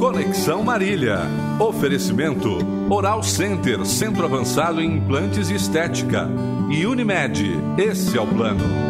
Conexão Marília. Oferecimento Oral Center, Centro Avançado em Implantes e Estética. E Unimed, esse é o plano.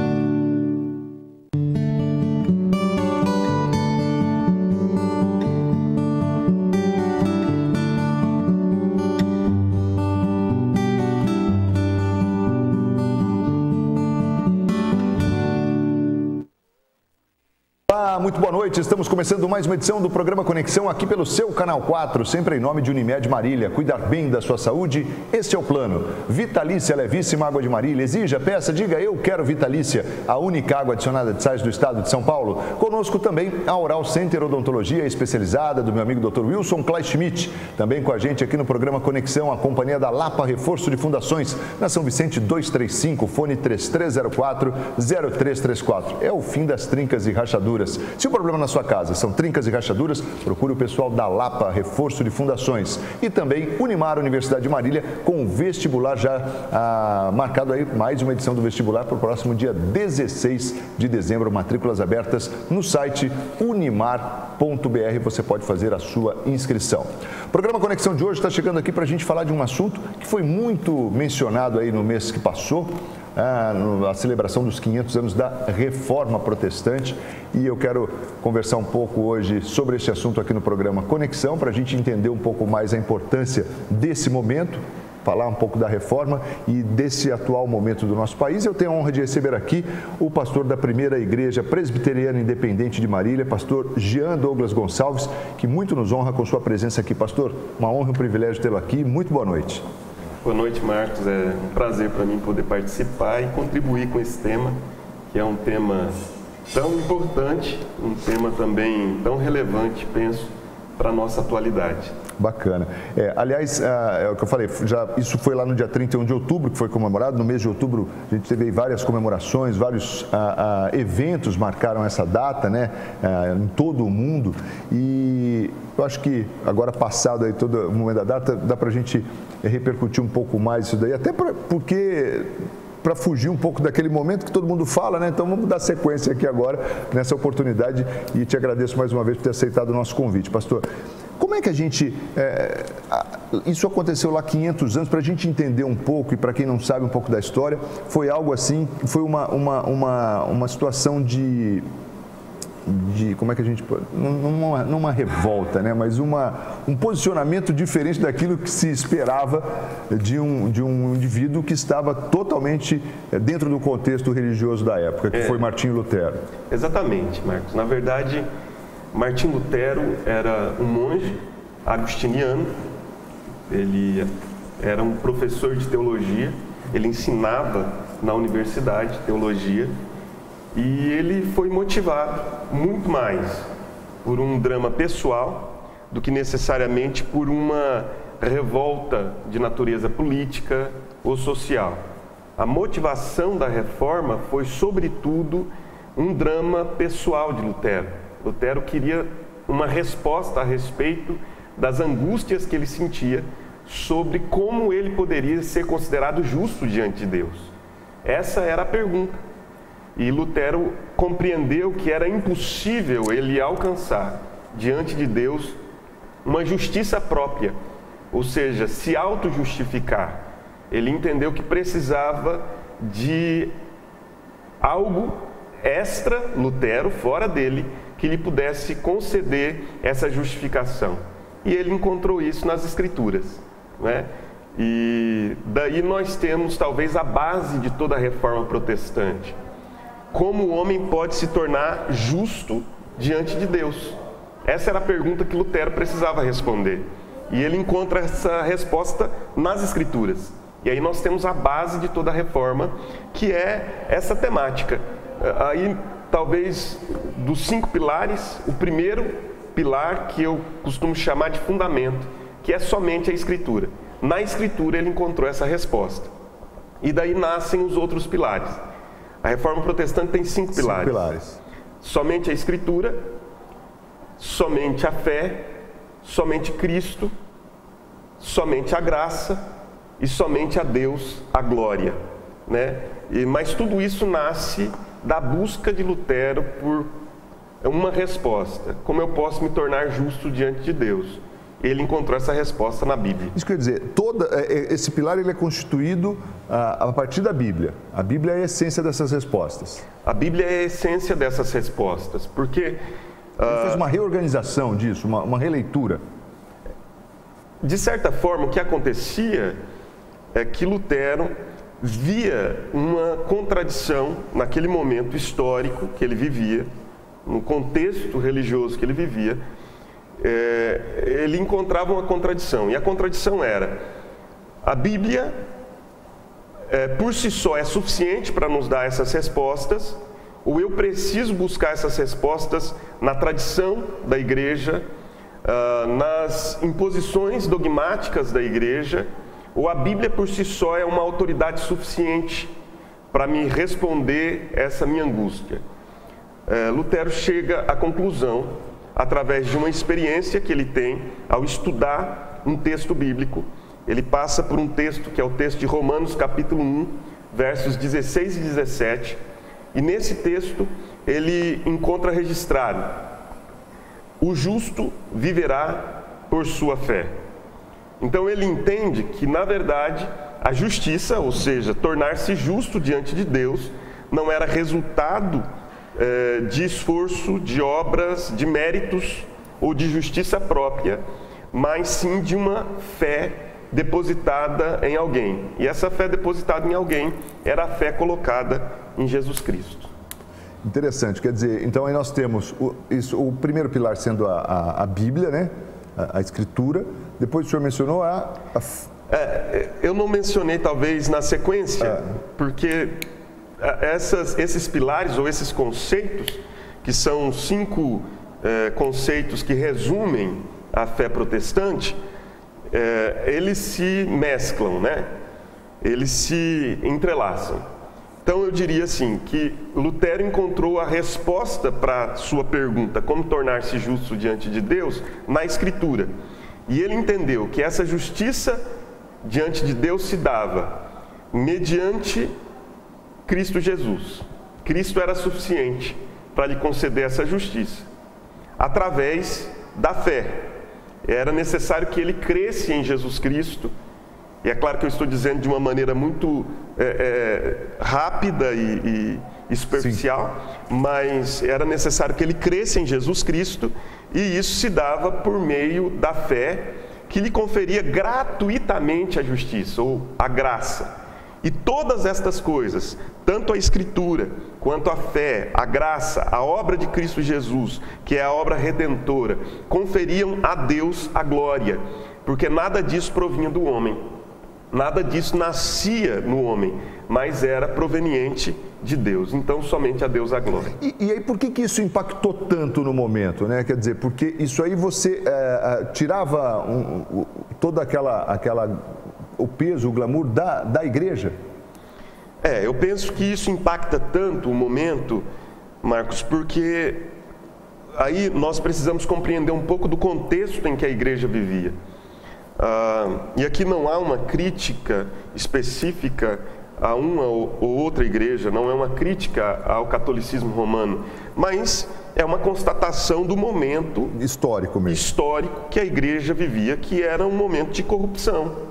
Muito boa noite, estamos começando mais uma edição do programa Conexão aqui pelo seu Canal 4, sempre em nome de Unimed Marília. Cuidar bem da sua saúde, este é o plano. Vitalícia Levíssima Água de Marília. Exija, peça, diga eu quero Vitalícia, a única água adicionada de sais do estado de São Paulo. Conosco também a Oral Center Odontologia especializada do meu amigo Dr. Wilson Kleinschmidt. Também com a gente aqui no programa Conexão, a companhia da Lapa Reforço de Fundações, na São Vicente 235, fone 3304-0334. É o fim das trincas e rachaduras. Se o problema na sua casa são trincas e rachaduras, procure o pessoal da Lapa Reforço de Fundações. E também Unimar Universidade de Marília, com o vestibular já marcado aí, mais uma edição do vestibular para o próximo dia 16 de dezembro. Matrículas abertas no site unimar.br. Você pode fazer a sua inscrição. O programa Conexão de hoje está chegando aqui para a gente falar de um assunto que foi muito mencionado aí no mês que passou, a celebração dos 500 anos da Reforma Protestante, e eu quero conversar um pouco hoje sobre esse assunto aqui no programa Conexão, para a gente entender um pouco mais a importância desse momento, falar um pouco da reforma e desse atual momento do nosso país. Eu tenho a honra de receber aqui o pastor da Primeira Igreja Presbiteriana Independente de Marília, pastor Jean Douglas Gonçalves, que muito nos honra com sua presença aqui. Pastor, uma honra e um privilégio tê-lo aqui. Muito boa noite. Boa noite, Marcos. É um prazer para mim poder participar e contribuir com esse tema, que é um tema tão importante, um tema também tão relevante, penso, para a nossa atualidade. Bacana. Aliás, é o que eu falei, isso foi lá no dia 31 de outubro, que foi comemorado. No mês de outubro, a gente teve aí várias comemorações, vários eventos marcaram essa data, né, em todo o mundo. E eu acho que agora, passado aí todo o momento da data, dá para a gente repercutir um pouco mais isso daí, até porque para fugir um pouco daquele momento que todo mundo fala, né? Então vamos dar sequência aqui agora nessa oportunidade, e te agradeço mais uma vez por ter aceitado o nosso convite, pastor. Como é que a gente... isso aconteceu lá há 500 anos, para a gente entender um pouco, e para quem não sabe um pouco da história, foi algo assim, foi uma situação de como é que a gente... Não uma revolta, né? Mas um posicionamento diferente daquilo que se esperava de um indivíduo que estava totalmente dentro do contexto religioso da época, que foi Martinho Lutero. Exatamente, Marcos. Na verdade, Martinho Lutero era um monge agostiniano, ele era um professor de teologia, ele ensinava na universidade de teologia, e ele foi motivado muito mais por um drama pessoal do que necessariamente por uma revolta de natureza política ou social. A motivação da reforma foi, sobretudo, um drama pessoal de Lutero. Lutero queria uma resposta a respeito das angústias que ele sentia sobre como ele poderia ser considerado justo diante de Deus. Essa era a pergunta. E Lutero compreendeu que era impossível ele alcançar diante de Deus uma justiça própria, ou seja, se auto-justificar. Ele entendeu que precisava de algo extra, Lutero, fora dele, que lhe pudesse conceder essa justificação. E ele encontrou isso nas Escrituras, né? E daí nós temos talvez a base de toda a reforma protestante. Como o homem pode se tornar justo diante de Deus? Essa era a pergunta que Lutero precisava responder. E ele encontra essa resposta nas Escrituras. E aí nós temos a base de toda a reforma, que é essa temática. Aí, talvez, dos 5 pilares, o primeiro pilar que eu costumo chamar de fundamento, que é somente a Escritura. Na Escritura ele encontrou essa resposta. E daí nascem os outros pilares. A Reforma Protestante tem 5 pilares. 5 pilares. Somente a Escritura, somente a fé, somente Cristo, somente a graça e somente a Deus a glória, né? Mas tudo isso nasce da busca de Lutero por uma resposta: como eu posso me tornar justo diante de Deus? Ele encontrou essa resposta na Bíblia. Isso quer dizer, esse pilar ele é constituído a partir da Bíblia. A Bíblia é a essência dessas respostas. A Bíblia é a essência dessas respostas, porque... Ele fez uma reorganização disso, uma releitura. De certa forma, o que acontecia é que Lutero via uma contradição naquele momento histórico que ele vivia, no contexto religioso que ele vivia. Ele encontrava uma contradição, e a contradição era: a Bíblia por si só é suficiente para nos dar essas respostas, ou eu preciso buscar essas respostas na tradição da igreja, nas imposições dogmáticas da igreja, ou a Bíblia por si só é uma autoridade suficiente para me responder essa minha angústia. Lutero chega à conclusão, através de uma experiência que ele tem ao estudar um texto bíblico. Ele passa por um texto que é o texto de Romanos capítulo 1, versos 16 e 17, e nesse texto ele encontra registrado: o justo viverá por sua fé. Então ele entende que, na verdade, a justiça, ou seja, tornar-se justo diante de Deus, não era resultado de esforço, de obras, de méritos ou de justiça própria, mas sim de uma fé depositada em alguém. E essa fé depositada em alguém era a fé colocada em Jesus Cristo. Interessante, quer dizer, então aí nós temos o primeiro pilar sendo a Bíblia, né? A Escritura. Depois o senhor mencionou eu não mencionei talvez na sequência, porque esses pilares ou esses conceitos, que são 5 conceitos que resumem a fé protestante, eles se mesclam, né? Eles se entrelaçam. Então eu diria assim, que Lutero encontrou a resposta para sua pergunta, como tornar-se justo diante de Deus, na Escritura. E ele entendeu que essa justiça diante de Deus se dava mediante Cristo Jesus. Cristo era suficiente para lhe conceder essa justiça, através da fé. Era necessário que ele cresce em Jesus Cristo, e é claro que eu estou dizendo de uma maneira muito rápida e superficial, mas era necessário que ele cresça em Jesus Cristo, e isso se dava por meio da fé, que lhe conferia gratuitamente a justiça, ou a graça. E todas estas coisas, tanto a Escritura, quanto a fé, a graça, a obra de Cristo Jesus, que é a obra redentora, conferiam a Deus a glória, porque nada disso provinha do homem, nada disso nascia no homem, mas era proveniente de Deus. Então, somente a Deus a glória. E aí, por que isso impactou tanto no momento, né? Quer dizer, porque isso aí você tirava toda o peso, o glamour da igreja? Eu penso que isso impacta tanto o momento, Marcos, porque aí nós precisamos compreender um pouco do contexto em que a igreja vivia. E aqui não há uma crítica específica a uma ou outra igreja, não é uma crítica ao catolicismo romano, mas é uma constatação do momento histórico mesmo, histórico que a igreja vivia, que era um momento de corrupção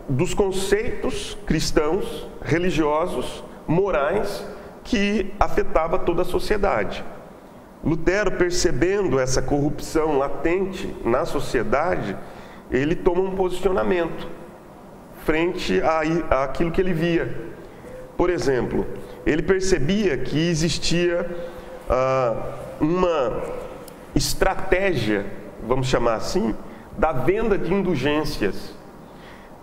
dos conceitos cristãos, religiosos, morais, que afetava toda a sociedade. Lutero, percebendo essa corrupção latente na sociedade, ele toma um posicionamento frente àquilo que ele via. Por exemplo, ele percebia que existia uma estratégia, vamos chamar assim, da venda de indulgências.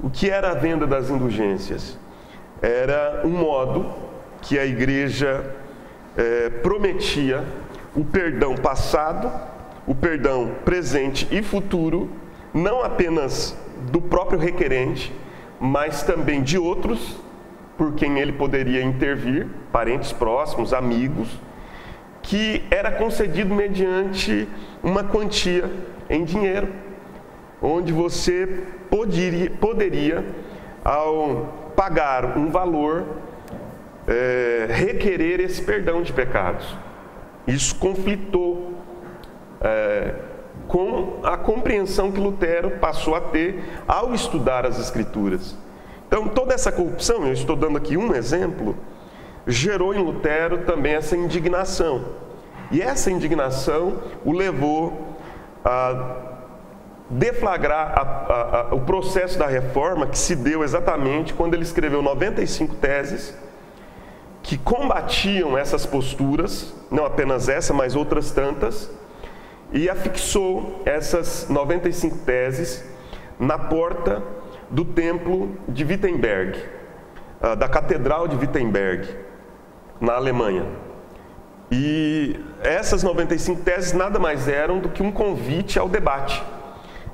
O que era a venda das indulgências? Era um modo que a igreja prometia o perdão passado, o perdão presente e futuro, não apenas do próprio requerente, mas também de outros por quem ele poderia intervir, parentes próximos, amigos, que era concedido mediante uma quantia em dinheiro, onde você poderia, ao pagar um valor, requerer esse perdão de pecados. Isso conflitou com a compreensão que Lutero passou a ter ao estudar as Escrituras. Então, toda essa corrupção, eu estou dando aqui um exemplo, gerou em Lutero também essa indignação. E essa indignação o levou a deflagrar o processo da reforma, que se deu exatamente quando ele escreveu 95 teses que combatiam essas posturas, não apenas essa, mas outras tantas, e afixou essas 95 teses na porta do templo de Wittenberg, da Catedral de Wittenberg, na Alemanha. E essas 95 teses nada mais eram do que um convite ao debate.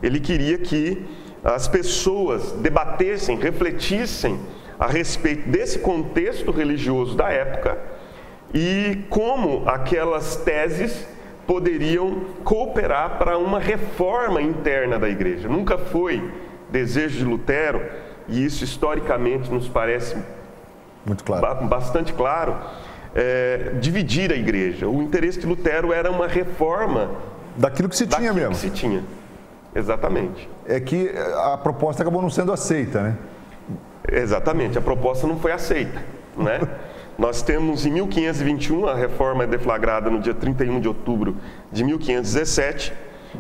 Ele queria que as pessoas debatessem, refletissem a respeito desse contexto religioso da época e como aquelas teses poderiam cooperar para uma reforma interna da igreja. Nunca foi desejo de Lutero, e isso historicamente nos parece muito claro, bastante claro, dividir a igreja. O interesse de Lutero era uma reforma daquilo que se tinha mesmo. Que se tinha. Exatamente. É que a proposta acabou não sendo aceita, né? Exatamente, a proposta não foi aceita, né? Nós temos em 1521, a reforma é deflagrada no dia 31 de outubro de 1517.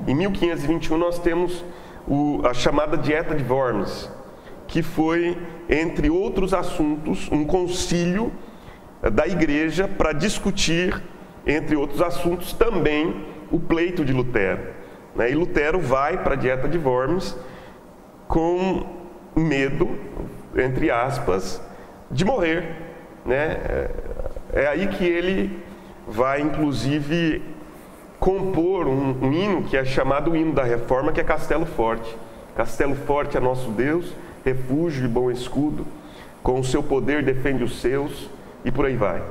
Em 1521 nós temos a chamada Dieta de Worms, que foi, entre outros assuntos, um concílio da igreja para discutir, entre outros assuntos, também o pleito de Lutero. E Lutero vai para a Dieta de Worms com medo, entre aspas, de morrer. É aí que ele vai, inclusive, compor um hino que é chamado o hino da Reforma, que é Castelo Forte. Castelo Forte é nosso Deus, refúgio e bom escudo, com o seu poder defende os seus, e por aí vai.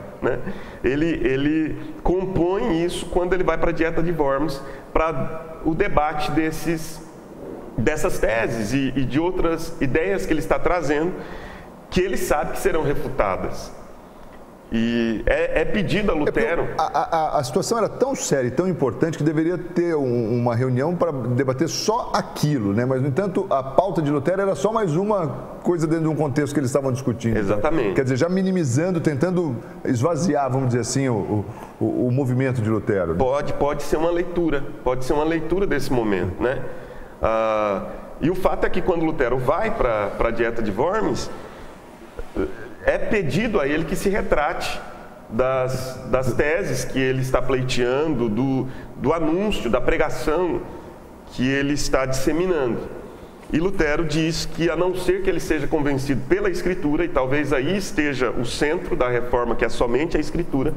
Ele compõe isso quando ele vai para a Dieta de Worms, para o debate dessas teses e de outras ideias que ele está trazendo, que ele sabe que serão refutadas. E é pedido a Lutero... A situação era tão séria e tão importante que deveria ter uma reunião para debater só aquilo, né? Mas, no entanto, a pauta de Lutero era só mais uma coisa dentro de um contexto que eles estavam discutindo. Exatamente. Né? Quer dizer, já minimizando, tentando esvaziar, vamos dizer assim, o movimento de Lutero. Né? Pode ser uma leitura desse momento, né? E o fato é que quando Lutero vai para a Dieta de Worms, é pedido a ele que se retrate das teses que ele está pleiteando, do anúncio, da pregação que ele está disseminando. E Lutero diz que, a não ser que ele seja convencido pela Escritura, e talvez aí esteja o centro da reforma, que é somente a Escritura,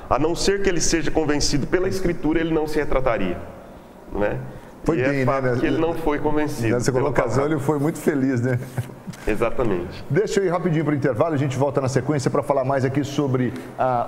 a não ser que ele seja convencido pela Escritura, ele não se retrataria. Né? Foi e bem, é fato, né? que ele não foi convencido. Nessa colocação ele foi muito feliz, né? Exatamente. Deixa eu ir rapidinho para o intervalo, a gente volta na sequência para falar mais aqui sobre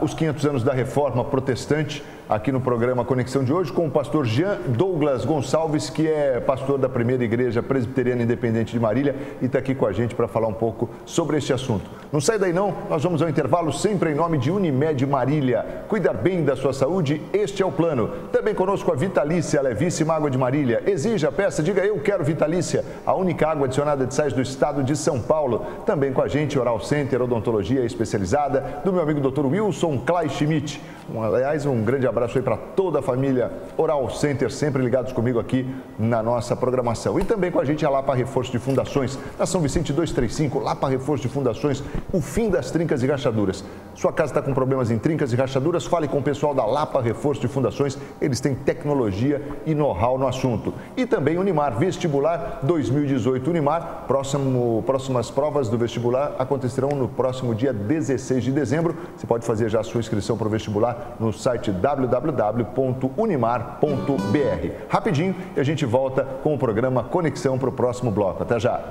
os 500 anos da Reforma Protestante, aqui no programa Conexão de hoje, com o pastor Jean Douglas Gonçalves, que é pastor da Primeira Igreja Presbiteriana Independente de Marília e está aqui com a gente para falar um pouco sobre este assunto. Não sai daí não, nós vamos ao intervalo sempre em nome de Unimed Marília. Cuidar bem da sua saúde, este é o plano. Também conosco a Vitalícia, a levíssima água de Marília. Exija, peça, diga eu quero Vitalícia, a única água adicionada de sais do estado de São Paulo. Também com a gente, Oral Center, odontologia especializada, do meu amigo Dr. Wilson Clay Schmidt. Aliás, um grande abraço aí para toda a família Oral Center, sempre ligados comigo aqui na nossa programação. E também com a gente a Lapa Reforço de Fundações, na São Vicente 235, Lapa Reforço de Fundações, o fim das trincas e rachaduras. Sua casa está com problemas em trincas e rachaduras? Fale com o pessoal da Lapa Reforço de Fundações, eles têm tecnologia e know-how no assunto. E também Unimar Vestibular 2018. Unimar, próximas provas do vestibular acontecerão no próximo dia 16 de dezembro. Você pode fazer já a sua inscrição para o vestibular no site www.unimar.br. Rapidinho e a gente volta com o programa Conexão para o próximo bloco. Até já!